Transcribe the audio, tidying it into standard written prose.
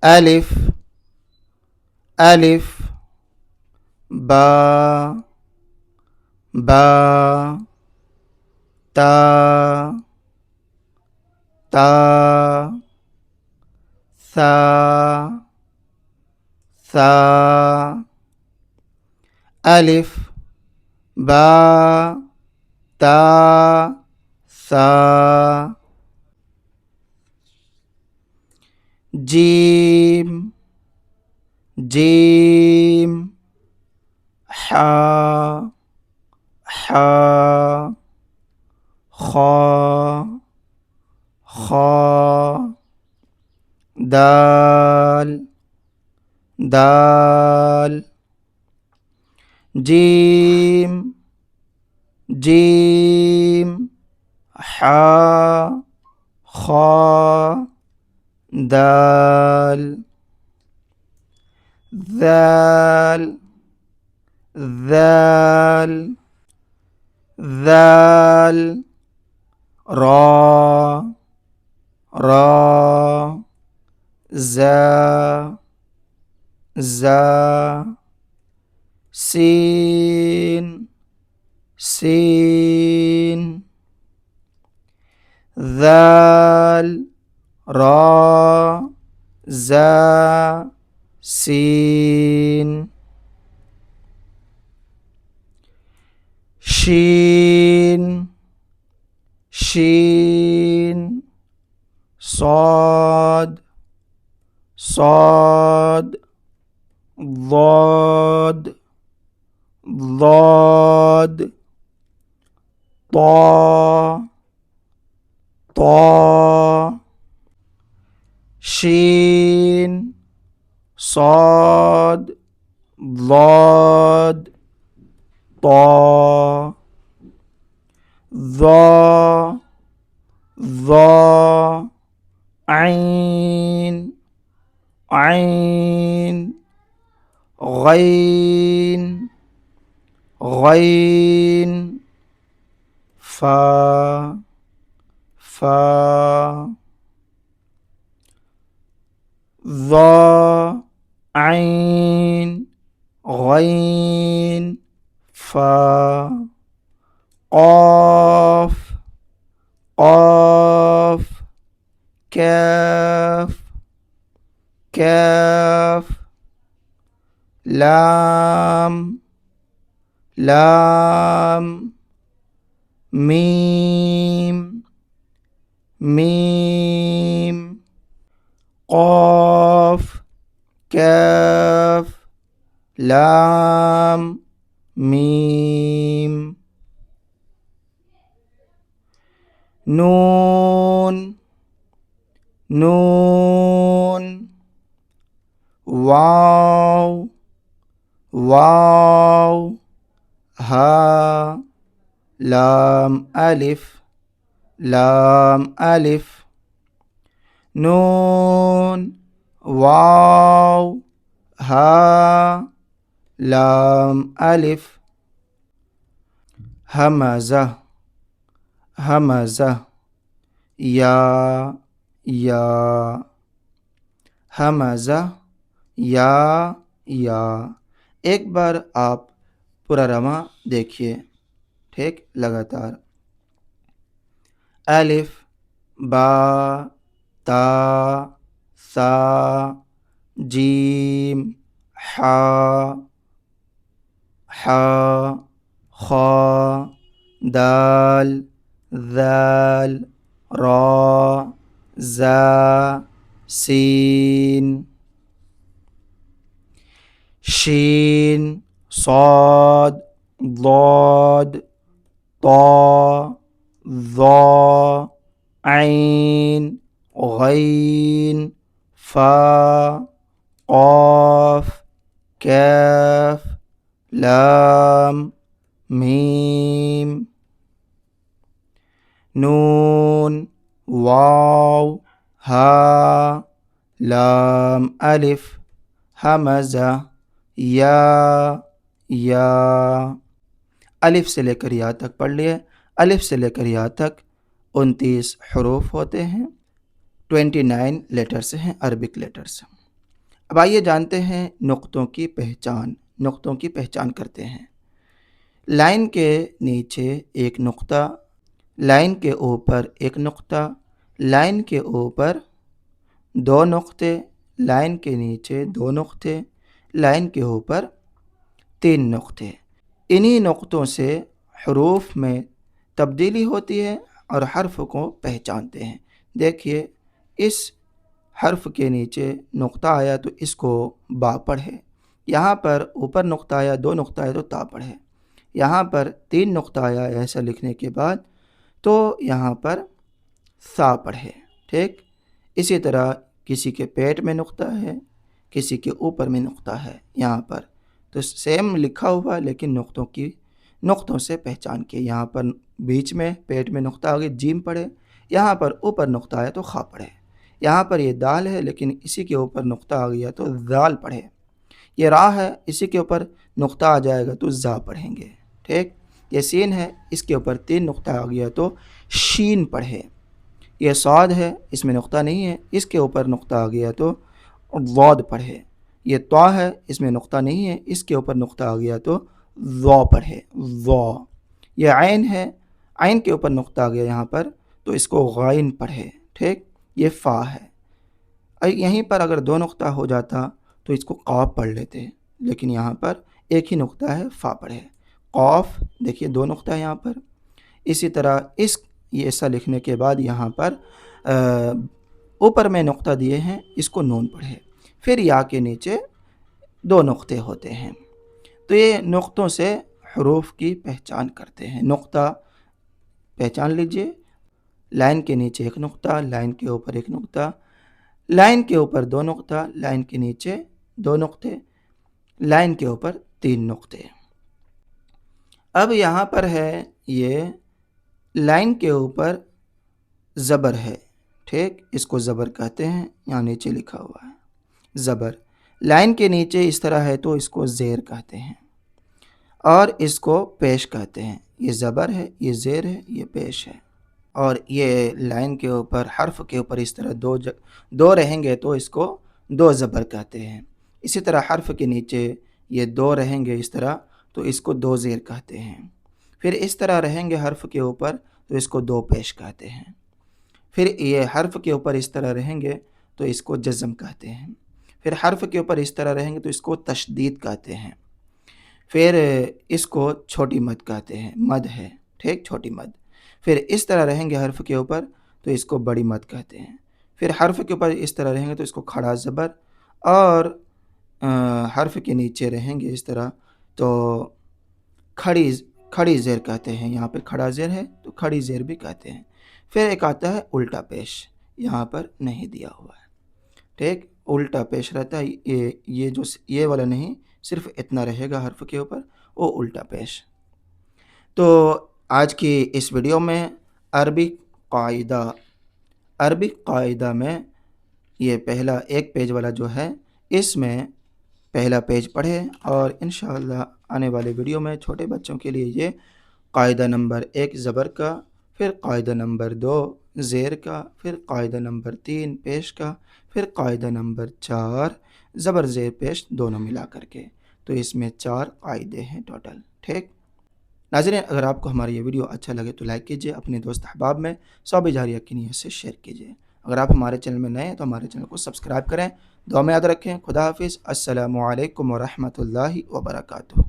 الف الف با با تا تا ثا ثا الف با تا ثا جیم جیم حا حا خا خا دال دال جیم جیم حا خا دال ذال ذال ذال را را زا زا سین سین ذال را زا سین شین شین صاد صاد ضاد ضاد طا طا شین صاد ضاد طا ظا ظا عین عین غین غین فا فا ظا عین غین فا قاف قاف کاف کاف لام لام میم میم قاف کاف لام میم نون نون واو واو ہا لام الف لام الف نون واو ہا لام الف ہمزہ ہمزہ یا یا ہمزہ یا ایک بار آپ پورا رواں دیکھیے ٹھیک لگاتار الف با تا ثا جیم حا حا خا دال ذال را زا سین شین صاد ضاد طا ظا عین غین فا قاف کاف لام میم نون واو ہا لام الف ہمزہ یا الف سے لے کر یا تک پڑھ لیے. الف سے لے کر یا تک 29 حروف ہوتے ہیں، 29 لیٹرز ہیں عربک لیٹرز. اب آئیے جانتے ہیں نقطوں کی پہچان کرتے ہیں۔ لائن کے نیچے ایک نقطہ، لائن کے اوپر ایک نقطہ، لائن کے اوپر دو نقطے، لائن کے نیچے دو نقطے، لائن کے اوپر تین نقطے۔ انہی نقطوں سے حروف میں تبدیلی ہوتی ہے اور حرف کو پہچانتے ہیں۔ دیکھیے اس حرف کے نیچے نقطہ آیا تو اس کو با پڑھے، یہاں پر اوپر نقطہ آیا، دو نقطہ آیا تو تا پڑھے، یہاں پر تین نقطہ آیا ایسا لکھنے کے بعد تو یہاں پر سا پڑھے۔ ٹھیک، اسی طرح کسی کے پیٹ میں نقطہ ہے، کسی کے اوپر میں نقطہ ہے، یہاں پر تو سیم لکھا ہوا لیکن نقطوں سے پہچان کے، یہاں پر بیچ میں پیٹ میں نقطہ آ گیا جیم پڑھے، یہاں پر اوپر نقطہ آیا تو خا پڑھے، یہاں پر یہ دال ہے لیکن اسی کے اوپر نقطہ آ گیا تو ذال پڑھے، یہ را ہے اسی کے اوپر نقطہ آ جائے گا تو زا پڑھیں گے۔ ٹھیک، یہ سین ہے اس کے اوپر تین نقطہ آ گیا تو شین پڑھے، یہ صاد ہے اس میں نقطہ نہیں ہے، اس کے اوپر نقطہ آ گیا تو ضاد پڑھے، یہ طا ہے اس میں نقطہ نہیں ہے، اس کے اوپر نقطہ آ گیا تو ضا پڑھے، ضا۔ یہ عین ہے، عین کے اوپر نقطہ آ گیا یہاں پر تو اس کو غائن پڑھے۔ ٹھیک، یہ فا ہے، یہیں پر اگر دو نقطہ ہو جاتا تو اس کو قاف پڑھ لیتے، لیکن یہاں پر ایک ہی نقطہ ہے، فا پڑھے، قاف۔ دیکھیے دو نقطہ ہے یہاں پر، اسی طرح یہ ایسا لکھنے کے بعد یہاں پر اوپر میں نقطہ دیے ہیں، اس کو نون پڑھے، پھر یا کے نیچے دو نقطے ہوتے ہیں۔ تو یہ نقطوں سے حروف کی پہچان کرتے ہیں۔ نقطہ پہچان لیجئے، لائن کے نیچے ایک نقطہ، لائن کے اوپر ایک نقطہ، لائن کے اوپر دو نقطہ، لائن کے نیچے دو نقطے، لائن کے اوپر تین نقطے۔ اب یہاں پر ہے یہ لائن کے اوپر زبر ہے، ٹھیک، اس کو زبر کہتے ہیں، یہاں نیچے لکھا ہوا ہے زبر۔ لائن کے نیچے اس طرح ہے تو اس کو زیر کہتے ہیں اور اس کو پیش کہتے ہیں۔ یہ زبر ہے، یہ زیر ہے، یہ پیش ہے، اور یہ لائن کے اوپر حرف کے اوپر اس طرح دو رہیں گے تو اس کو دو زبر کہتے ہیں۔ اسی طرح حرف کے نیچے یہ دو رہیں گے اس طرح تو اس کو دو زیر کہتے ہیں۔ پھر اس طرح رہیں گے حرف کے اوپر تو اس کو دو پیش کہتے ہیں۔ پھر یہ حرف کے اوپر اس طرح رہیں گے تو اس کو جزم کہتے ہیں۔ پھر حرف کے اوپر اس طرح رہیں گے تو اس کو تشدید کہتے ہیں۔ پھر اس کو چھوٹی مد کہتے ہیں، مد ہے، ٹھیک، چھوٹی مد۔ پھر اس طرح رہیں گے حرف کے اوپر تو اس کو بڑی مد کہتے ہیں۔ پھر حرف کے اوپر اس طرح رہیں گے تو اس کو کھڑا زبر، اور حرف کے نیچے رہیں گے اس طرح تو کھڑی زیر کہتے ہیں، یہاں پہ کھڑا زیر ہے تو کھڑی زیر بھی کہتے ہیں۔ پھر ایک آتا ہے الٹا پیش، یہاں پر نہیں دیا ہوا ہے، ٹھیک، الٹا پیش رہتا ہے، یہ والا نہیں، صرف اتنا رہے گا حرف کے اوپر، وہ الٹا پیش۔ تو آج کی اس ویڈیو میں عربک قاعدہ میں یہ پہلا ایک پیج والا جو ہے، اس میں پہلا پیج پڑھے، اور انشاءاللہ آنے والے ویڈیو میں چھوٹے بچوں کے لیے یہ قاعدہ نمبر 1 زبر کا، پھر قاعدہ نمبر 2 زیر کا، پھر قاعدہ نمبر 3 پیش کا، پھر قاعدہ نمبر 4 زبر زیر پیش دونوں ملا کر کے، تو اس میں 4 قاعدے ہیں ٹوٹل۔ ٹھیک ناظرین، اگر آپ کو ہماری یہ ویڈیو اچھا لگے تو لائک کیجئے، اپنے دوست احباب میں ثواب جاریہ کی نیت سے شیئر کیجئے۔ اگر آپ ہمارے چینل میں نئے ہیں تو ہمارے چینل کو سبسکرائب کریں۔ دعا میں یاد رکھیں۔ خدا حافظ۔ السلام علیکم ورحمۃ اللہ وبرکاتہ۔